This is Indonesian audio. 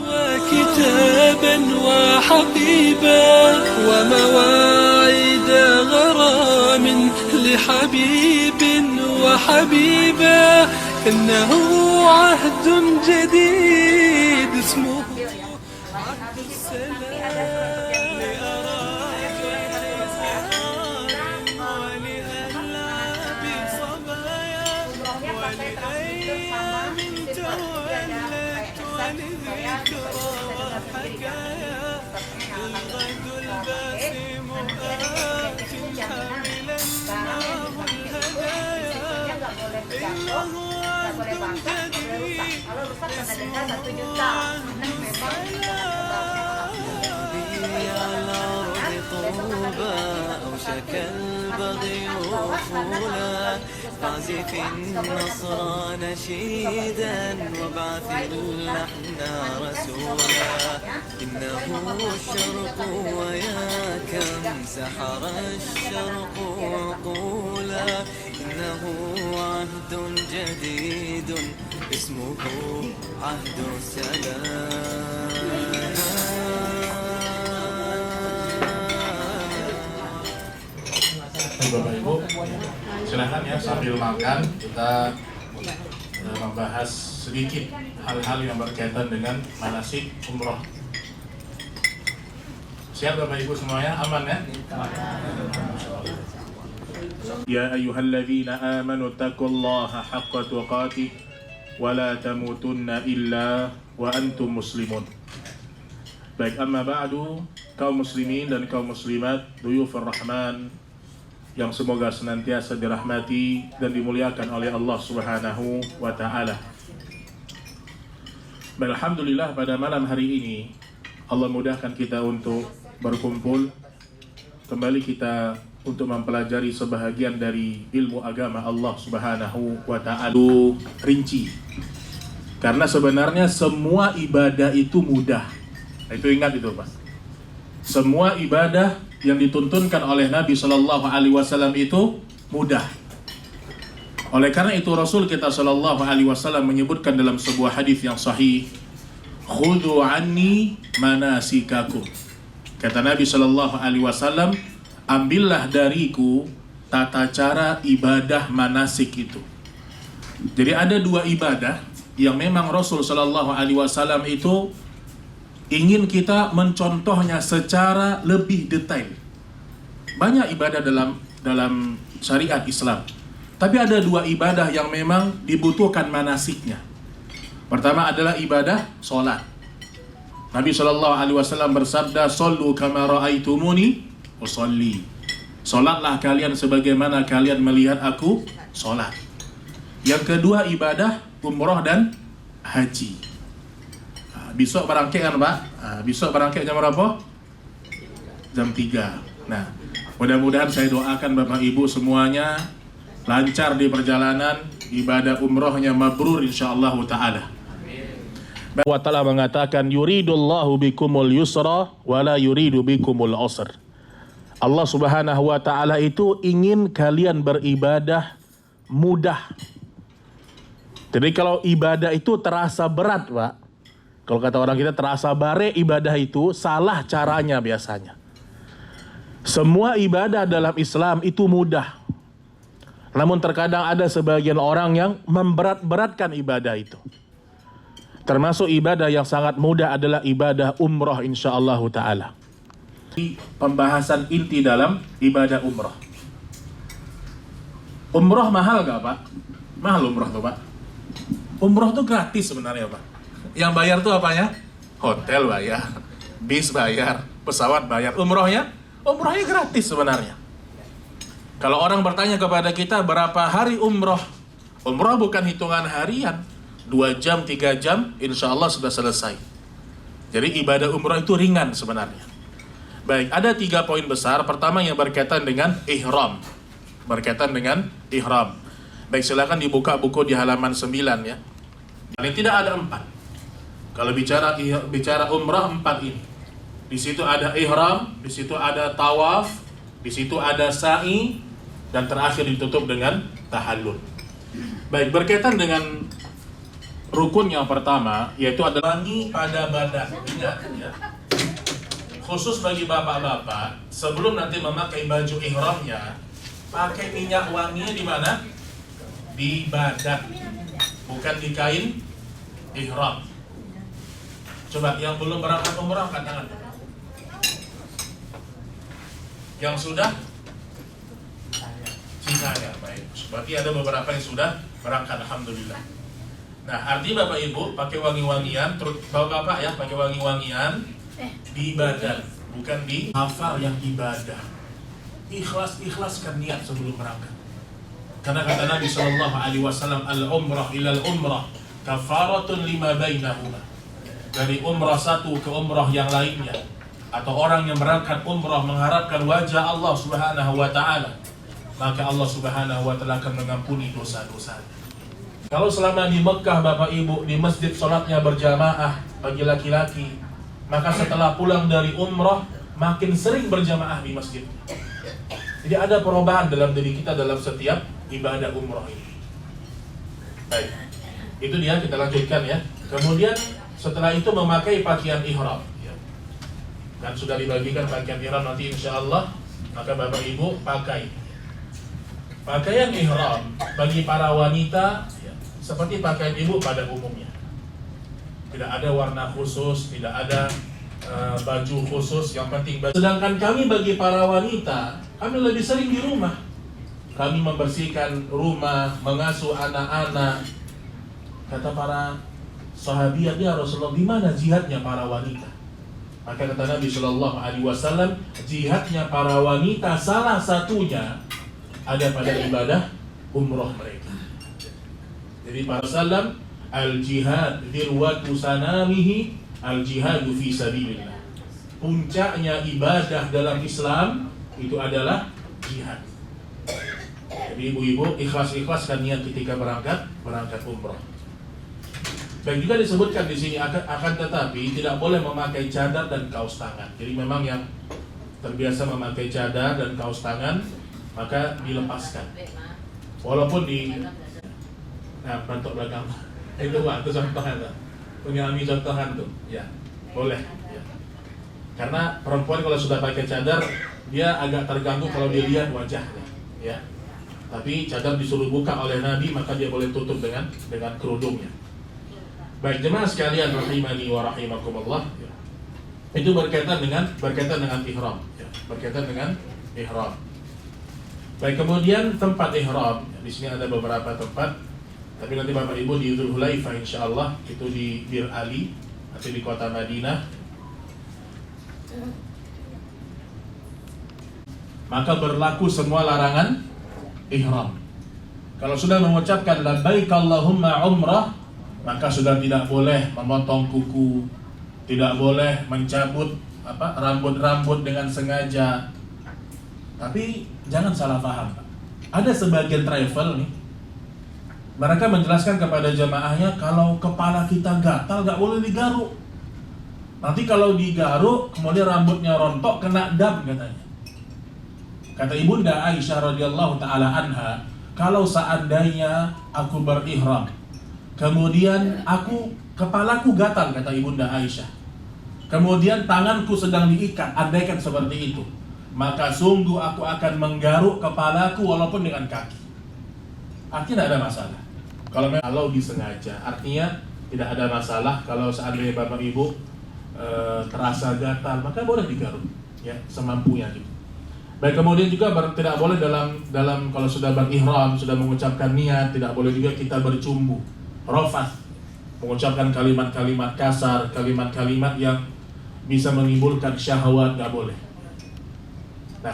وكتابا وحبيبا ومواعيد غرام لحبيب وحبيبا إنه عهد جديد اسمه عهد السلام ولألعاب صبايا ولأيام تولت ولذكرى وحكايا الغد الباسم آت حاملا معه الهدايا إنه عهد جديد أوشك البغي وفولا أعزف النصر نشيدا وابعث اللحن رسولا إنه الشرق ويا كم سحر الشرق وقولا إنه عهد جديد اسمه عهد السلام. Bapak Ibu, silakan ya sambil makan kita membahas sedikit hal-hal yang berkaitan dengan manasik umroh. Siap Bapak Ibu semuanya? Aman ya? Ya ayyuhalladzina amanu taqullaha haqqa tuqatih wa la tamutunna illa wa antum muslimun. Baik, amma ba'du, kaum muslimin dan kaum muslimat, duyufur rahman yang semoga senantiasa dirahmati dan dimuliakan oleh Allah Subhanahu wa ta'ala. Alhamdulillah, pada malam hari ini Allah mudahkan kita untuk berkumpul kembali, kita untuk mempelajari sebahagian dari ilmu agama Allah Subhanahu wa ta'ala. Rinci, karena sebenarnya semua ibadah itu mudah. Itu ingat itu Pak. Semua ibadah yang dituntunkan oleh Nabi Shallallahu Alaihi Wasallam itu mudah. Oleh karena itu Rasul kita Shallallahu Alaihi Wasallam menyebutkan dalam sebuah hadis yang sahih, "Khudhu anni manasikakum." Kata Nabi Shallallahu Alaihi Wasallam, ambillah dariku tata cara ibadah manasik itu. Jadi ada dua ibadah yang memang Rasul Shallallahu Alaihi Wasallam itu ingin kita mencontohnya secara lebih detail. Banyak ibadah dalam syariat Islam, tapi ada dua ibadah yang memang dibutuhkan manasiknya. Pertama adalah ibadah sholat. Nabi SAW bersabda, "Shollu kama ra'aitumuni usolli." Sholatlah kalian sebagaimana kalian melihat aku sholat. Yang kedua ibadah umroh dan haji. Besok berangkat kan Pak? Besok berangkat jam berapa? Jam 3. Nah, mudah-mudahan saya doakan Bapak Ibu semuanya lancar di perjalanan, ibadah umrohnya mabrur insyaallah ta'ala. Allah Ta'ala mengatakan, yuridullahu bikumul yusra wa la yuridu bikumul usr. Allah Subhanahu wa ta'ala itu ingin kalian beribadah mudah. Jadi kalau ibadah itu terasa berat Pak, kalau kata orang kita terasa bare, ibadah itu salah caranya biasanya. Semua ibadah dalam Islam itu mudah. Namun terkadang ada sebagian orang yang memberat-beratkan ibadah itu. Termasuk ibadah yang sangat mudah adalah ibadah umroh insyaallah ta'ala. Pembahasan inti dalam ibadah umroh. Umroh mahal gak Pak? Mahal umroh tuh Pak. Umroh tuh gratis sebenarnya Pak. Yang bayar tuh apanya? Hotel bayar, bis bayar, pesawat bayar. Umrohnya gratis sebenarnya. Kalau orang bertanya kepada kita berapa hari umroh? Umroh bukan hitungan harian, 2 jam, 3 jam, insya Allah sudah selesai. Jadi ibadah umroh itu ringan sebenarnya. Baik, ada 3 poin besar. Pertama yang berkaitan dengan ihram. Baik, silakan dibuka buku di halaman 9 ya. Ini tidak ada 4. Kalau bicara umrah 4 ini. Di situ ada ihram, di situ ada tawaf, di situ ada sa'i, dan terakhir ditutup dengan tahallul. Baik, berkaitan dengan rukun yang pertama yaitu adalah wangi pada badan. Ingat ya. Khusus bagi bapak-bapak, sebelum nanti memakai baju ihramnya, pakai minyak wanginya di mana? Di badan, bukan di kain ihram. Coba yang belum berangkat umrah angkat tangan. Yang sudah? Saya, baik. Berarti ada beberapa yang sudah berangkat, alhamdulillah. Nah, artinya Bapak Ibu pakai wangi-wangian, terus Bapak ya pakai wangi-wangian di badan, bukan di hafal yang ibadah. Ikhlaskan niat sebelum berangkat. Karena kata Nabi Shallallahu Alaihi Wasallam, al-umrah ilal umrah kafaratun lima bainahuma. Dari umrah satu ke umrah yang lainnya, atau orang yang berangkat umrah mengharapkan wajah Allah Subhanahu Wa Taala, maka Allah Subhanahu Wa Taala akan mengampuni dosa-dosa. Kalau selama di Mekah Bapak Ibu di masjid sholatnya berjamaah bagi laki-laki, maka setelah pulang dari umrah makin sering berjamaah di masjid. Jadi ada perubahan dalam diri kita dalam setiap ibadah umrah ini. Baik, itu dia, kita lanjutkan ya. Kemudian setelah itu memakai pakaian ihram. Dan sudah dibagikan pakaian ihram nanti insya Allah, maka Bapak Ibu pakai pakaian ihram bagi para wanita ya, seperti pakaian ibu pada umumnya. Tidak ada warna khusus, tidak ada baju khusus, yang penting baju. Sedangkan kami bagi para wanita, kami lebih sering di rumah. Kami membersihkan rumah, mengasuh anak-anak. Kata para sahabiat, ya Rasulullah, di mana jihadnya para wanita? Maka kata Nabi Shallallahu Alaihi Wasallam, jihadnya para wanita salah satunya ada pada ibadah umroh mereka. Jadi para salam, al-jihad dirwatu sanamihi, al-jihadu fi sabilillah. Puncaknya ibadah dalam Islam itu adalah jihad. Jadi ibu-ibu ikhlas-ikhlaskan niat ketika berangkat umroh. Baik, juga disebutkan di sini akan tetapi tidak boleh memakai cadar dan kaos tangan. Jadi memang yang terbiasa memakai cadar dan kaos tangan maka dilepaskan. Walaupun di bentuk belakang itu Pak, itu contohan tuh. Pengalami contohan tuh. Ya, boleh ya. Karena perempuan kalau sudah pakai cadar dia agak terganggu kalau dilihat wajahnya, ya. Tapi cadar disuruh buka oleh Nabi, maka dia boleh tutup dengan kerudungnya. Baik jemaah sekalian rahimani wa rahimakumullah. Ya. Itu berkaitan dengan ihram, ya. Berkaitan dengan ihram. Baik, kemudian tempat ihram. Di sini ada beberapa tempat. Tapi nanti Bapak Ibu di Dzul Hulaifah insyaallah, itu di Bir Ali atau di kota Madinah. Maka berlaku semua larangan ihram. Kalau sudah mengucapkan labbaik Allahumma umrah, maka sudah tidak boleh memotong kuku, tidak boleh mencabut rambut-rambut dengan sengaja. Tapi jangan salah paham, Pak. Ada sebagian travel nih, mereka menjelaskan kepada jamaahnya kalau kepala kita gatal nggak boleh digaruk. Nanti kalau digaruk kemudian rambutnya rontok kena dam katanya. Kata Ibunda Aisyah radhiyallahu taala anha, kalau seandainya aku berihram, kemudian kepalaku gatal, kata Ibunda Aisyah, kemudian tanganku sedang diikat, andaikan seperti itu, maka sungguh aku akan menggaruk kepalaku walaupun dengan kaki. Artinya tidak ada masalah. Kalau disengaja, artinya tidak ada masalah. Kalau seandainya Bapak Ibu terasa gatal, maka boleh digaruk, ya, semampunya gitu. Baik, kemudian juga tidak boleh dalam kalau sudah berihram, sudah mengucapkan niat, tidak boleh juga kita bercumbu, rafas, mengucapkan kalimat-kalimat kasar, kalimat-kalimat yang bisa menimbulkan syahwat, nggak boleh. Nah,